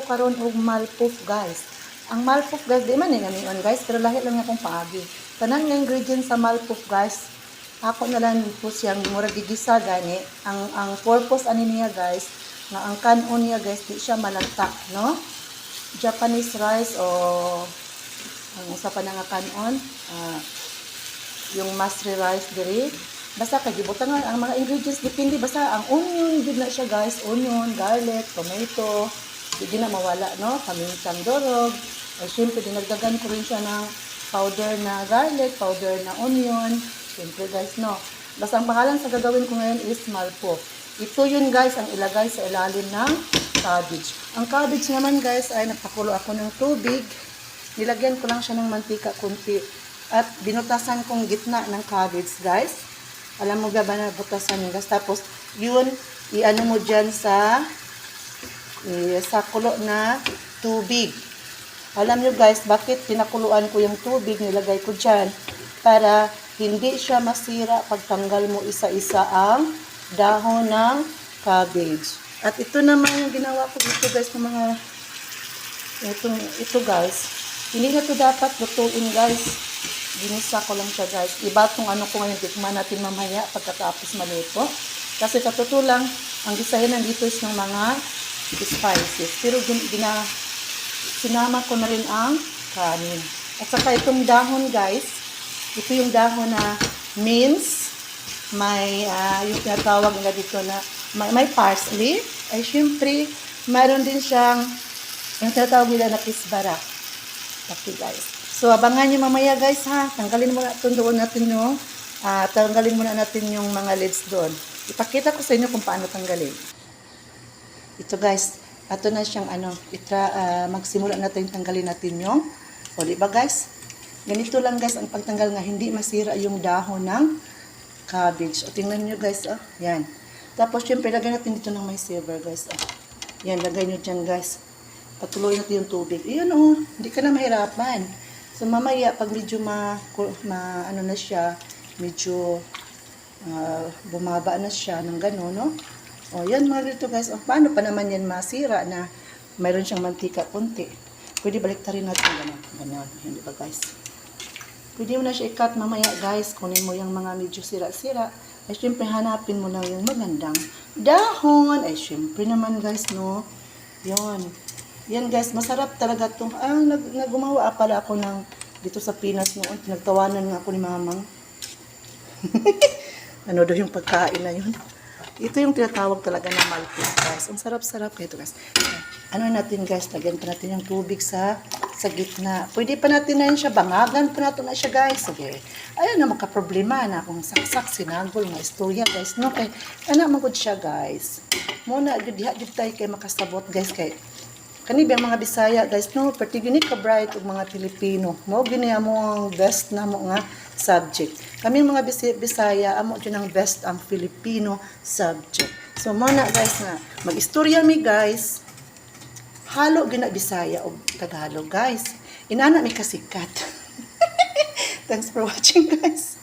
karon og malpuff guys. Ang malpuff guys, di man ngayon guys, pero lahi lang akong paagi. Tanan nga ingredients sa malpuff guys, ako na lang po siyang mura gigisa gani. Ang purpose ani niya guys, nga ang kanon niya guys, di siya malanta, no? Japanese rice o ang usa pa na nga kanon, yung masri rice diri. Basta kay gibutan nga ang mga ingredients depende basta ang onion gid na siya guys, onion, garlic, tomato, di na mawala no, pamintang dorog. Ay syempre dinagdagan ko rin siya ng powder na garlic, powder na onion. Syempre guys no. Basta ang pangalan sa gagawin ko ngayon is malpuff. Ito yun guys ang ilagay sa ilalim ng cabbage. Ang cabbage naman guys ay nagpakulo ako ng tubig. Nilagyan ko lang siya ng mantika kunti at binutasan kong gitna ng cabbage guys. Alam mo ba na butasan yung gas? Tapos, yun, i-ano mo dyan sa kulo na tubig. Alam nyo guys, bakit pinakuluan ko yung tubig, nilagay ko dyan? Para hindi siya masira pagtanggal mo isa-isa ang dahon ng cabbage. At ito naman yung ginawa ko dito guys, ng mga, ito guys, hindi na ito dapat lutuin guys. Ginisa ko lang siya guys. Iba itong ano ko ngayon, tikman natin mamaya pagkatapos maluto. Kasi sa totoo lang, ang gisahin nandito is ng mga spices. Pero sinama ko na rin ang kanin. At saka itong dahon guys, ito yung dahon na mince. May, yung tinatawag nila dito na, may parsley. Ay syempre, mayroon din siyang, yung tinatawag nila na kisbara. Okay guys. So, abangan nyo mamaya guys ha. Tanggalin muna natin yung, tanggalin muna natin yung mga lids doon. Ipakita ko sa inyo kung paano tanggalin. Ito guys, ato na siyang magsimula natin tanggalin natin yung, o diba guys? Ganito lang guys ang pagtanggal nga, hindi masira yung dahon ng cabbage. O tingnan nyo guys, yan. Tapos syempre, lagay natin dito ng may silver guys. Yan, lagay nyo dyan guys. Patuloy natin yung tubig. Ayan hindi ka na mahirapan. So mamaya pag medyo ano na siya, medyo bumaba na siya ng gano'n, no? O yan mga dito guys, paano pa naman yan masira na mayroon siyang mantika konti. Pwede baliktarin natin gano'n, hindi ba guys? Pwede mo na siya i-cut mamaya guys, kunin mo yung mga medyo sira-sira. Ay syempre hanapin mo lang yung magandang dahon. Ay syempre naman guys, no? Yon. Yan guys, masarap talaga ito. Nagumawa pala ako ng dito sa Pinas noon. Nagtawanan nga ako ni mamang. Ano daw yung pagkain na yun? Ito yung tinatawag talaga na malpuff guys. Ang sarap-sarap ito guys. Ano natin guys, lagyan pa natin yung tubig sa gitna. Pwede pa natin na yun siya, bangagan pa natin na siya guys. Sige. Ayun na magka-problema na kung saksak, sinagol, mga istorya guys. No, kay, magod siya guys. Muna, diha tayo kay makasabot guys kay kani ba mga Bisaya guys no, pati gini ka bright ug mga Pilipino. Mao gini amo ang best na mo nga subject. Kami mga Bisaya amo gyud ang best ang Filipino subject. So mo na guys na mag-istorya mi guys. Halo gina Bisaya ug Tagalog guys. Inana mi kasikat. Thanks for watching guys.